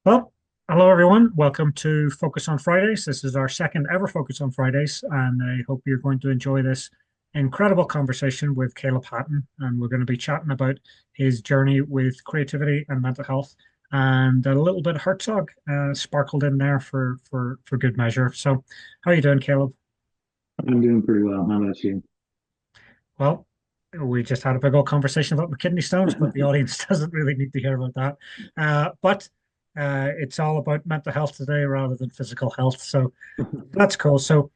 Well, hello everyone. Welcome to Focus on Fridays. This is our second ever Focus on Fridays, and I hope you're going to enjoy this incredible conversation with Caleb Hatton. And we're going to be chatting about his journey with creativity and mental health, and a little bit of Herzog sparkled in there for good measure. So, how are you doing, Caleb? I'm doing pretty well. How about you? Well, we just had a big old conversation about my kidney stones, but the audience doesn't really need to hear about that. But it's all about mental health today rather than physical health. So that's cool. So,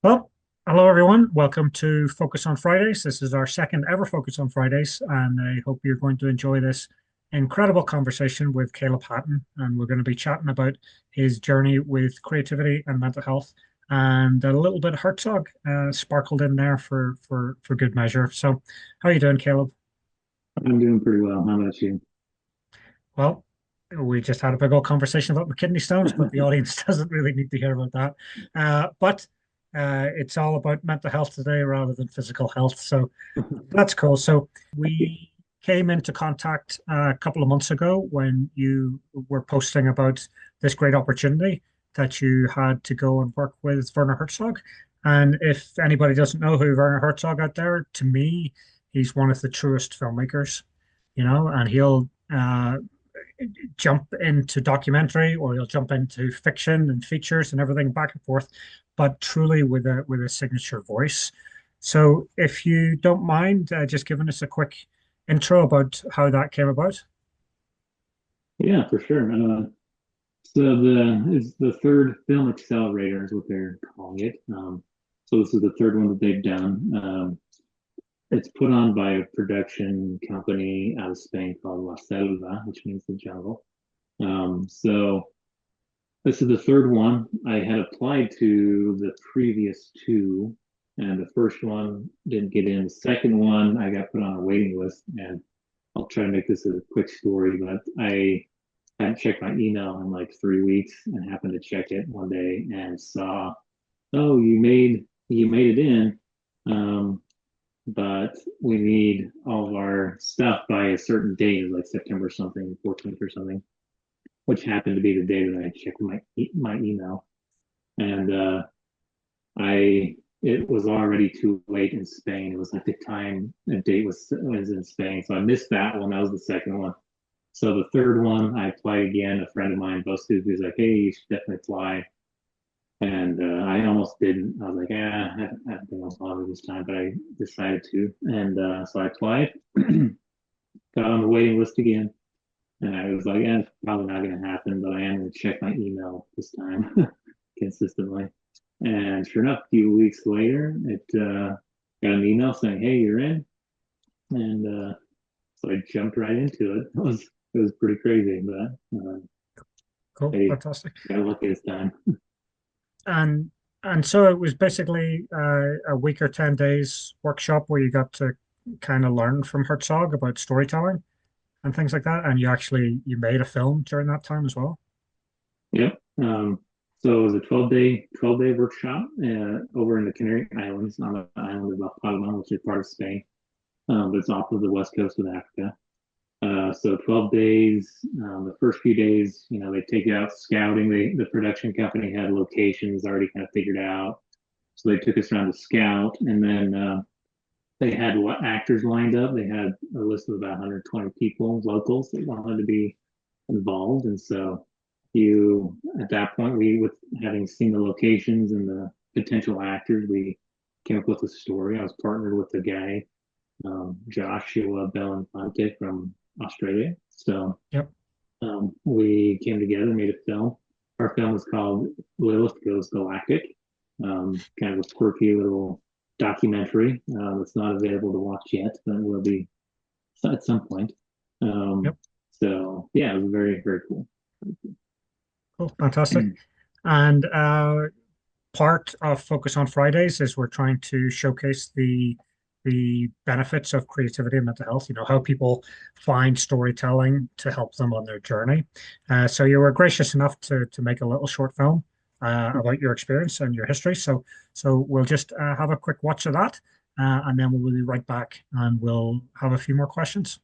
well, hello everyone. Welcome to Focus on Fridays. This is our second ever Focus on Fridays, and I hope you're going to enjoy this incredible conversation with Caleb Hatton. And we're going to be chatting about his journey with creativity and mental health, and a little bit of Herzog sparkled in there for good measure. So, how are you doing, Caleb? I'm doing pretty well. How about you? Well, we just had a big old conversation about my kidney stones, but the audience doesn't really need to hear about that. But it's all about mental health today rather than physical health. So that's cool. So we came into contact a couple of months ago when you were posting about this great opportunity that you had to go and work with Werner Herzog. And if anybody doesn't know who Werner Herzog out there, to me, he's one of the truest filmmakers, and he'll jump into documentary or he'll jump into fiction and features and everything back and forth, but truly with a signature voice. So if you don't mind just giving us a quick intro about how that came about. Yeah, for sure. So it's the third film accelerator is what they're calling it. So this is the third one that they've done. It's put on by a production company out of Spain called La Selva, which means the jungle. So this is the third one. I had applied to the previous two, and the first one didn't get in. The second one, I got put on a waiting list, and I'll try to make this a quick story, but I hadn't checked my email in like 3 weeks and happened to check it one day and saw, oh, you made it in, um, but we need all of our stuff by a certain date, like September something, 14th or something, which happened to be the day that I checked my email, and I it was already too late in Spain. It was like the time and date was in Spain, so I missed that one. That was the second one. So the third one, I applied again. A friend of mine posted, he was like, "Hey, you should definitely apply." And I almost didn't. I was like, "Yeah, I haven't been able to bother this time," but I decided to, and so I applied, got on the waiting list again, and I was like, "Yeah, it's probably not going to happen," but I am going to check my email this time consistently. And sure enough, a few weeks later, it got an email saying, "Hey, you're in," and so I jumped right into it. It was pretty crazy, but Cool, I fantastic. got lucky this time. And and so it was basically a week or 10 days workshop where you got to kind of learn from Herzog about storytelling and things like that. And you made a film during that time as well. Yep. So it was a 12-day workshop over in the Canary Islands on the island of La Palma, which is part of Spain, but it's off of the west coast of Africa. So 12 days. The first few days, they take you out scouting. The production company had locations already kind of figured out, so they took us around to scout, and then they had what actors lined up. They had a list of about 120 people, locals that wanted to be involved, and so You at that point, we with having seen the locations and the potential actors, we came up with a story. I was partnered with a guy, Joshua Belinfante from Australia. So Yep. we came together, made a film. Our film is called Lilith Goes Galactic. Kind of a quirky little documentary. It's not available to watch yet, but it will be at some point. Yep. So yeah, it was very, very cool. Cool. Fantastic. And part of Focus on Fridays is we're trying to showcase the benefits of creativity and mental health, how people find storytelling to help them on their journey. So you were gracious enough to make a little short film about your experience and your history. So we'll just have a quick watch of that, and then we'll be right back and we'll have a few more questions.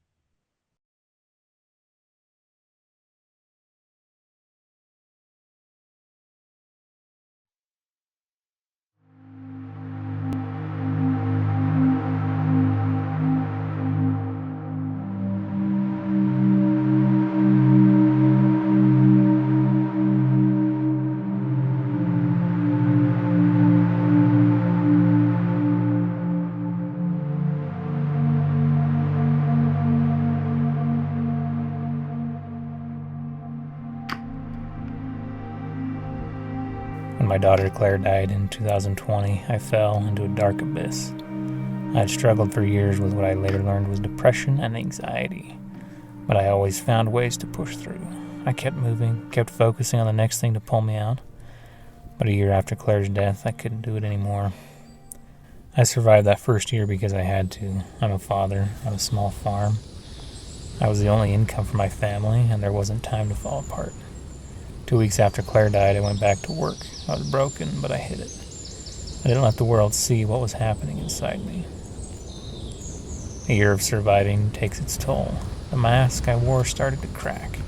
When my daughter Claire died in 2020, I fell into a dark abyss. I had struggled for years with what I later learned was depression and anxiety, but I always found ways to push through. I kept moving, kept focusing on the next thing to pull me out. But a year after Claire's death, I couldn't do it anymore. I survived that first year because I had to. I'm a father on a small farm. I was the only income for my family, and there wasn't time to fall apart. 2 weeks after Claire died, I went back to work. I was broken, but I hid it. I didn't let the world see what was happening inside me. A year of surviving takes its toll. The mask I wore started to crack.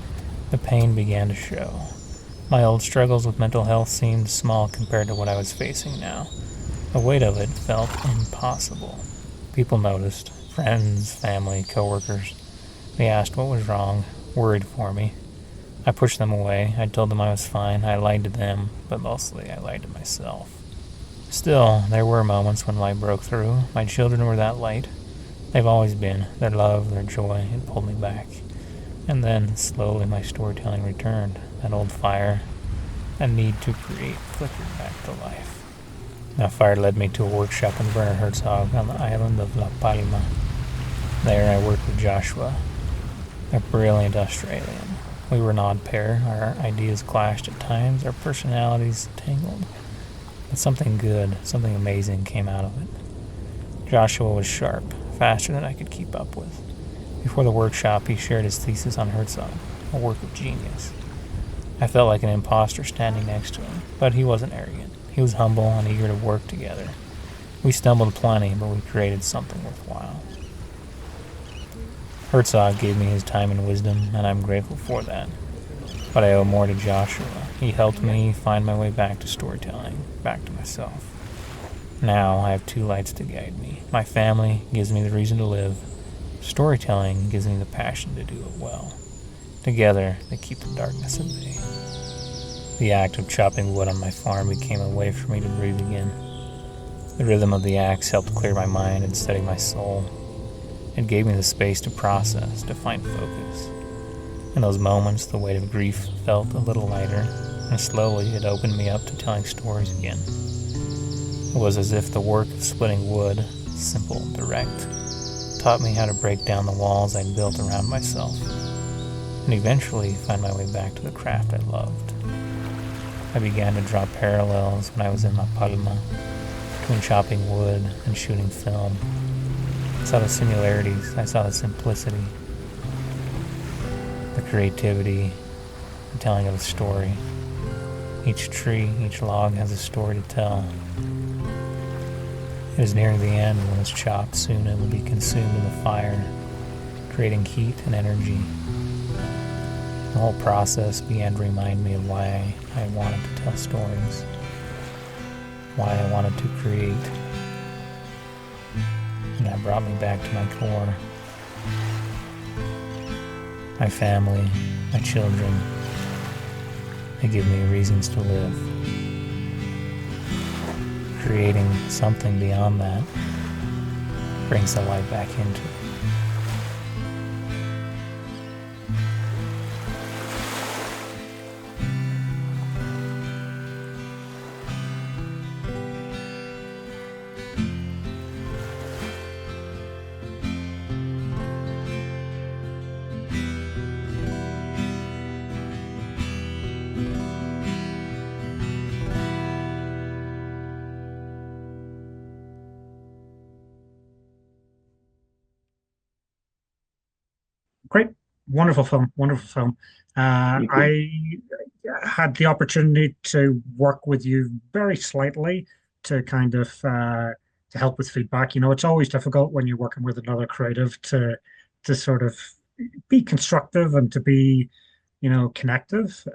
The pain began to show. My old struggles with mental health seemed small compared to what I was facing now. The weight of it felt impossible. People noticed. Friends, family, coworkers. They asked what was wrong, worried for me. I pushed them away. I told them I was fine. I lied to them, but mostly I lied to myself. Still, there were moments when light broke through. My children were that light. They've always been. Their love, their joy, it pulled me back. And then, slowly, my storytelling returned. That old fire, that need to create, flickered back to life. That fire led me to a workshop in Werner Herzog on the island of La Palma. There I worked with Joshua, a brilliant Australian. We were an odd pair. Our ideas clashed at times, our personalities tangled. But something good, something amazing came out of it. Joshua was sharp, faster than I could keep up with. Before the workshop, he shared his thesis on Herzog, a work of genius. I felt like an imposter standing next to him, but he wasn't arrogant. He was humble and eager to work together. We stumbled plenty, but we created something worthwhile. Herzog gave me his time and wisdom, and I'm grateful for that. But I owe more to Joshua. He helped me find my way back to storytelling, back to myself. Now I have two lights to guide me. My family gives me the reason to live. Storytelling gives me the passion to do it well. Together, they keep the darkness at bay. The act of chopping wood on my farm became a way for me to breathe again. The rhythm of the axe helped clear my mind and steady my soul. It gave me the space to process, to find focus. In those moments, the weight of grief felt a little lighter, and slowly it opened me up to telling stories again. It was as if the work of splitting wood, simple, direct, taught me how to break down the walls I'd built around myself, and eventually find my way back to the craft I loved. I began to draw parallels when I was in La Palma, between chopping wood and shooting film. I saw the similarities, I saw the simplicity, the creativity, the telling of a story. Each tree, each log has a story to tell. It is nearing the end, and when it's chopped, soon it will be consumed in the fire, creating heat and energy. The whole process began to remind me of why I wanted to tell stories, why I wanted to create. And that brought me back to my core. My family, my children, They give me reasons to live. Creating something beyond that brings the light back into it. Great, wonderful film, wonderful film. Thank you. I had the opportunity to work with you very slightly to kind of to help with feedback. You know, it's always difficult when you're working with another creative to sort of be constructive and to be, you know, connective.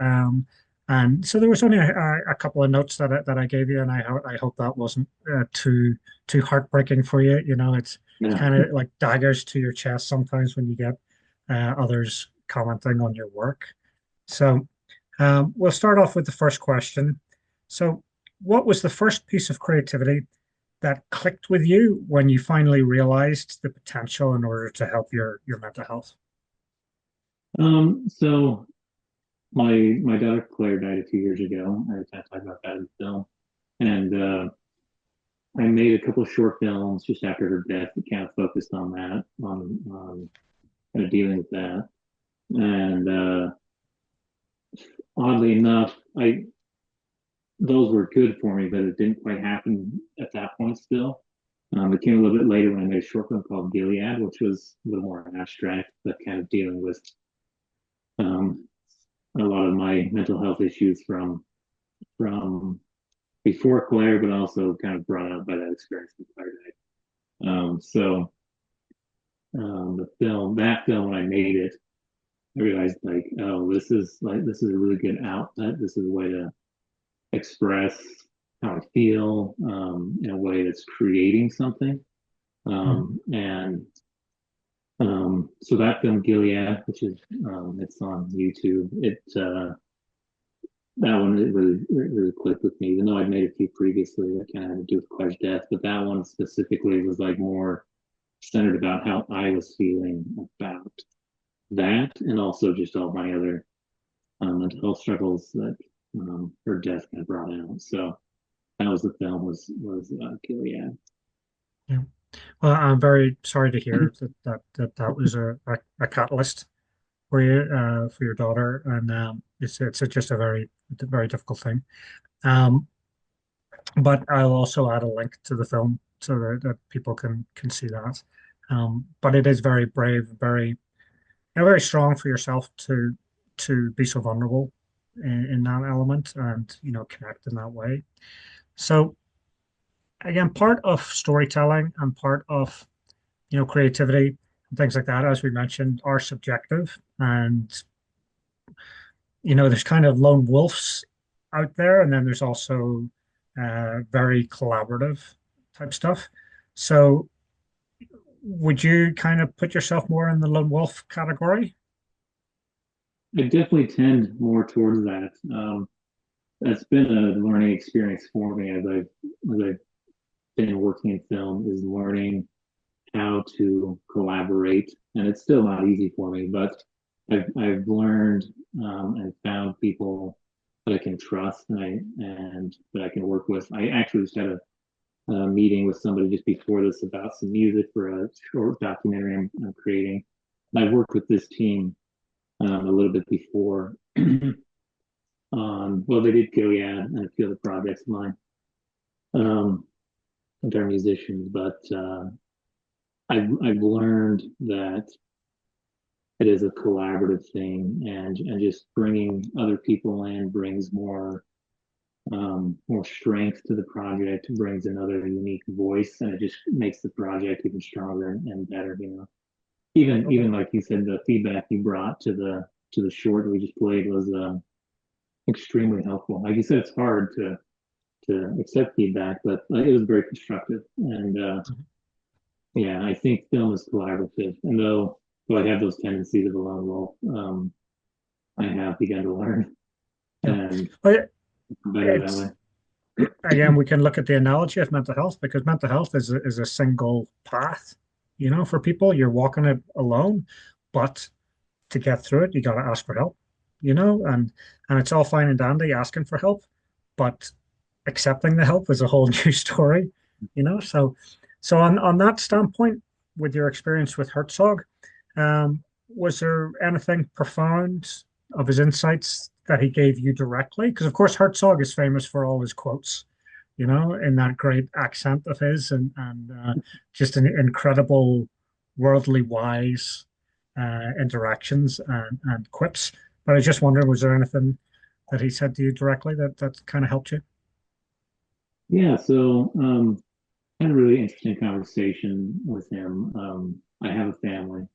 And so there was only a couple of notes that I gave you, and I hope that wasn't too heartbreaking for you. You know, it's Yeah. kind of like daggers to your chest sometimes when you get others commenting on your work. So we'll start off with the first question. So, what was the first piece of creativity that clicked with you when you finally realized the potential in order to help your mental health? So my daughter Claire died a few years ago. I kind of talked about that in the film, and I made a couple of short films just after her death that kind of focused on that, on kind of dealing with that. And oddly enough, I those were good for me, but it didn't quite happen at that point still. It came a little bit later when I made a short film called Gilead, which was a little more abstract, but kind of dealing with um, a lot of my mental health issues from before Claire, but also kind of brought out by that experience with Claire died. That film, when I made it, I realized like, oh, this is a really good outlet. This is a way to express how I feel in a way that's creating something. Mm. And So that film Gilead, which is it's on YouTube. That one really clicked with me, even though I'd made a few previously that kind of had to do with Claire's death. But that one specifically was like more centered about how I was feeling about that, and also just all my other mental health struggles that her death kind of brought out. So that was the film was Gilead. Yeah. Well, I'm very sorry to hear that was a catalyst for you for your daughter, and it's just a very difficult thing. Um, but I'll also add a link to the film so that people can see that. But it is very brave, very strong for yourself to be so vulnerable in that element and you know connect in that way. So again, part of storytelling and part of you know creativity and things like that, as we mentioned, are subjective, and you know there's kind of lone wolves out there, and then there's also very collaborative type stuff. So would you kind of put yourself more in the lone wolf category? I definitely tend more towards that. That's been a learning experience for me as I've been working in film, is learning how to collaborate, and it's still not easy for me, but I've learned and found people that I can trust and that I can work with. I actually just had a meeting with somebody just before this about some music for a short documentary I'm creating. And I've worked with this team a little bit before. Well, they did Gilead and a few other projects of mine. They're musicians, but I've learned that it is a collaborative thing, and just bringing other people in brings more strength to the project, brings another unique voice, and it just makes the project even stronger and better. You know, even like you said, the feedback you brought to the short we just played was extremely helpful. Like you said, it's hard to accept feedback, but it was very constructive. And yeah, I think film is collaborative. And though I have those tendencies of a lone wolf, I have begun to learn Yeah. and But better that it's way. again, we can look at the analogy of mental health because mental health is a single path, for people. You're walking it alone, but to get through it, you got to ask for help, and it's all fine and dandy asking for help, but accepting the help is a whole new story. So on that standpoint, with your experience with Herzog, was there anything profound of his insights that he gave you directly? Because of course Herzog is famous for all his quotes, in that great accent of his, and just an incredible, worldly wise interactions and quips. But I was just wondering, was there anything that he said to you directly that kind of helped you? Yeah, so had a really interesting conversation with him. I have a family,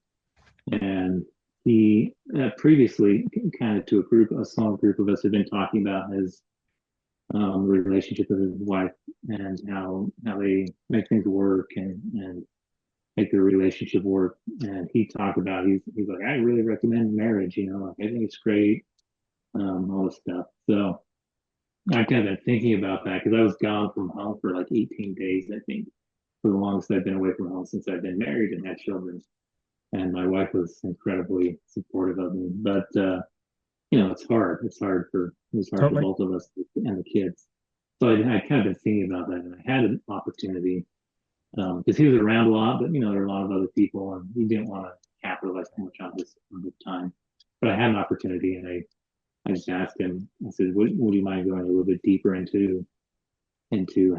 and he previously, kind of to a small group of us, had been talking about his relationship with his wife and how they make things work and make their relationship work. And he talked about he's like, I really recommend marriage. Like I think it's great, all this stuff. So I've kind of been thinking about that because I was gone from home for like 18 days, I think, for the longest I've been away from home since I've been married and had children. And my wife was incredibly supportive of me. But it's hard. It was hard for Totally. both of us and the kids. So I kind of been thinking about that, and I had an opportunity because he was around a lot, but there are a lot of other people, and he didn't want to capitalize too much on his time. But I had an opportunity, and I just asked him. I said, "Would you mind going a little bit deeper into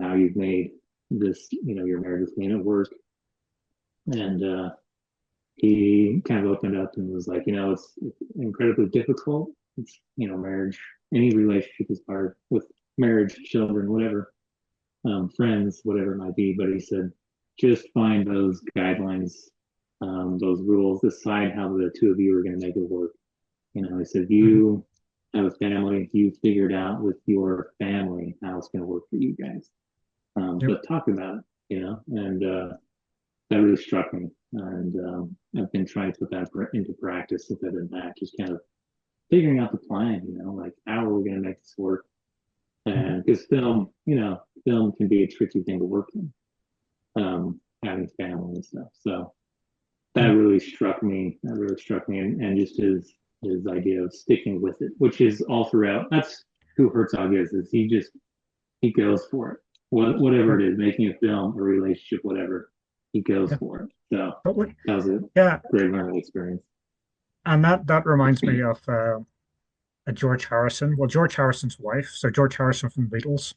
how you've made this, your marriage with me and at work?" And he kind of opened up and was like, it's incredibly difficult. It's marriage, any relationship is hard with marriage, children, whatever, friends, whatever it might be. But he said, just find those guidelines, those rules, decide how the two of you are going to make it work. He said, Hmm. you have a family, you figured out with your family how it's going to work for you guys. Yep. But talk about it, and that really struck me. And I've been trying to put that into practice since I've been back, just kind of figuring out the plan, like how are we going to make this work? Mhm. And because film can be a tricky thing to work in, having family and stuff. So that Yeah. really struck me. And just his idea of sticking with it, which is all throughout. That's who Herzog is. He goes for it. Whatever Yeah. it is, making a film, a relationship, whatever, he goes Yeah. for it. So Totally. that was a Yeah. great learning experience. And that reminds me of a George Harrison. Well, George Harrison's wife. So George Harrison from the Beatles.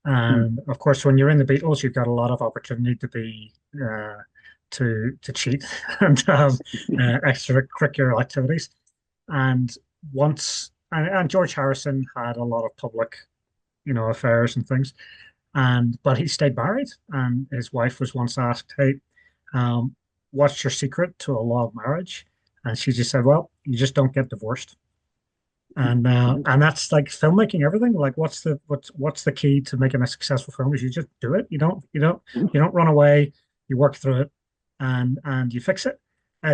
Hmm. And of course, when you're in the Beatles, you've got a lot of opportunity to be to cheat and have extracurricular activities. And and George Harrison had a lot of public, affairs and things. But he stayed married, and his wife was once asked, "Hey, um, what's your secret to a long marriage?" And she just said, "Well, you just don't get divorced." And that's like filmmaking, everything. Like, what's the key to making a successful film? Is you just do it. You don't run away. You work through it, and you fix it.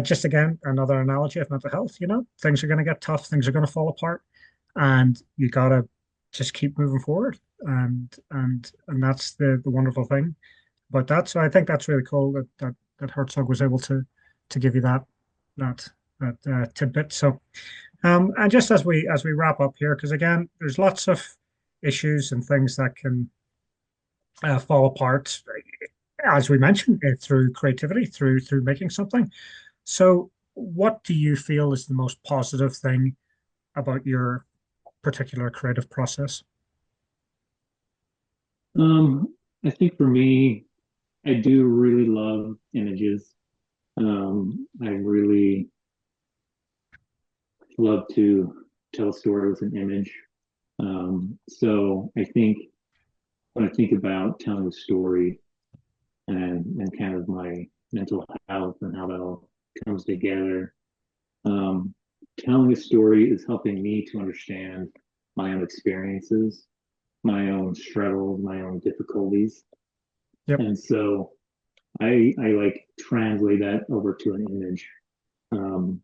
Just again, another analogy of mental health. Things are going to get tough. Things are going to fall apart, and you gotta just keep moving forward. And that's the wonderful thing. But so I think that's really cool that Herzog was able to give you that that tidbit. So. And just as we wrap up here, because again, there's lots of issues and things that can fall apart, as we mentioned, through creativity, through making something. So, what do you feel is the most positive thing about your particular creative process? I think for me, I do really love images. I really love to tell a story with an image. So I think when I think about telling a story and kind of my mental health and how that all comes together, um, telling a story is helping me to understand my own experiences, my own struggles, my own difficulties. Yep. And so I like translate that over to an image. Um,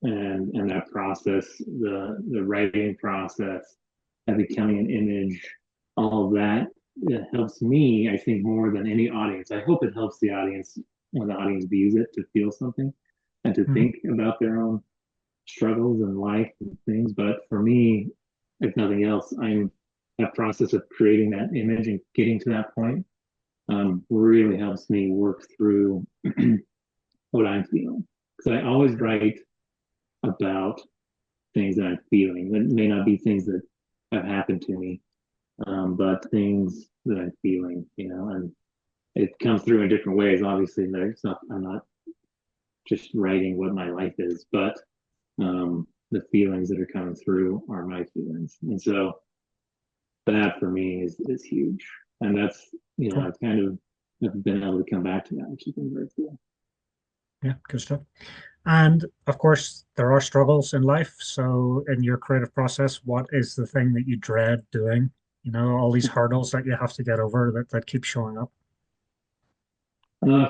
and that process, the writing process, becoming an image, all of that, it helps me, I think, more than any audience. I hope it helps the audience when the audience views it to feel something and to think about their own struggles in life and things. But for me, if nothing else, I'm that process of creating that image and getting to that point really helps me work through what I'm feeling. Because I always write about things that I'm feeling. That may not be things that have happened to me, but things that I'm feeling, and it comes through in different ways. Obviously, I'm not just writing what my life is, but the feelings that are coming through are my feelings. And so that for me is huge. And that's, I've kind of been able to come back to that, which has been very cool. Yeah, good stuff. And of course, there are struggles in life. So, in your creative process, what is the thing that you dread doing? All these hurdles that you have to get over that keep showing up.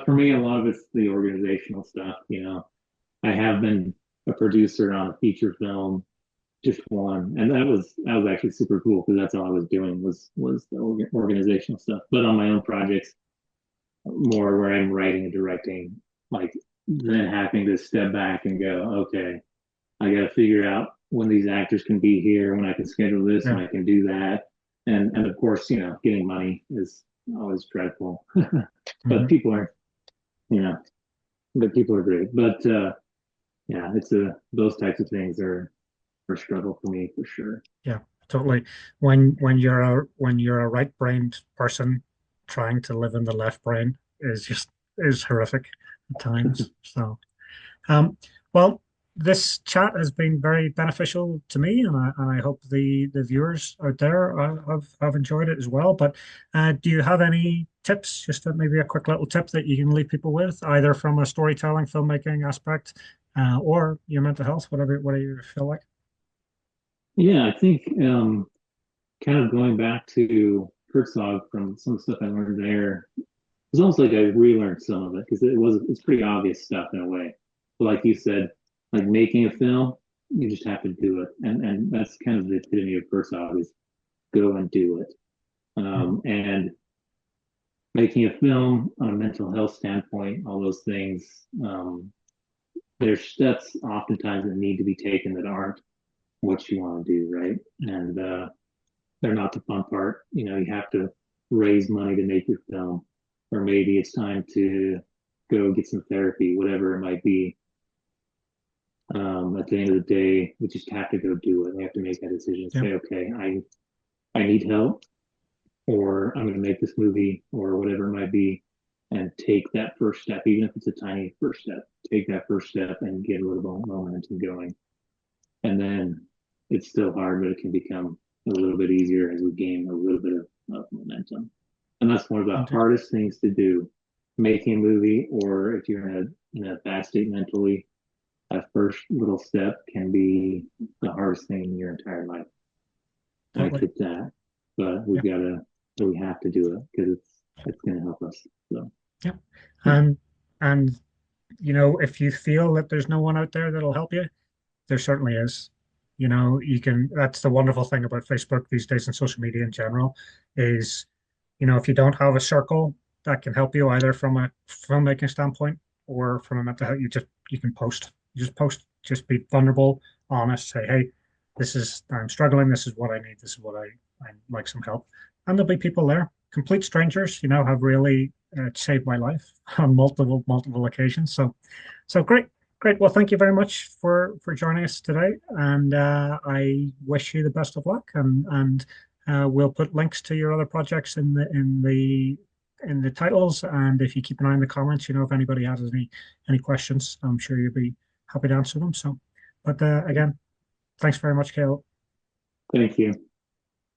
For me, a lot of it's the organizational stuff. I have been a producer on a feature film, just one, and that was actually super cool because that's all I was doing was the organizational stuff. But on my own projects, more where I'm writing and directing, like then having to step back and go, okay, I got to figure out when these actors can be here, when I can schedule this, when I can do that, and of course, getting money is always dreadful. But people are, but people are great. But yeah, it's those types of things are a struggle for me for sure. Yeah, totally. When you're a right-brained person trying to live in the left brain is horrific at times. So, well, this chat has been very beneficial to me, and I hope the viewers out there have enjoyed it as well. But do you have any tips, just maybe a quick little tip that you can leave people with, either from a storytelling, filmmaking aspect, or your mental health, whatever you feel like? Yeah, I think kind of going back to Herzog from some of the stuff I learned there, it's almost like I relearned some of it because it's pretty obvious stuff in a way. But like you said, like making a film, you just have to do it, and that's kind of the epitome of Herzog is go and do it. And making a film on a mental health standpoint, all those things, there's steps oftentimes that need to be taken that aren't what you want to do, right? And they're not the fun part. You have to raise money to make your film, or maybe it's time to go get some therapy, whatever it might be. At the end of the day, we just have to go do it. We have to make that decision. Say, okay, I need help, or I'm going to make this movie, or whatever it might be, and take that first step, even if it's a tiny first step. Take that first step and get a little momentum going. And then it's still hard, but it can become a little bit easier as we gain a little bit of momentum. And that's one of the hardest things to do, making a movie, or if you're in a bad state mentally, that first little step can be the hardest thing in your entire life. I get that, but we have to do it because it's going to help us. So yeah, and if you feel that there's no one out there that'll help you, there certainly is. That's the wonderful thing about Facebook these days and social media in general is, if you don't have a circle that can help you either from a filmmaking standpoint or from a mental health, you can post. You just post, just be vulnerable, honest, say, hey, I'm struggling, this is what I need, this is what I'd like some help. And there'll be people there, complete strangers, have really saved my life on multiple occasions. So great. Great. Well, thank you very much for joining us today, and I wish you the best of luck. And we'll put links to your other projects in the titles. And if you keep an eye on the comments, if anybody has any questions, I'm sure you'll be happy to answer them. So, but again, thanks very much, Caleb. Thank you.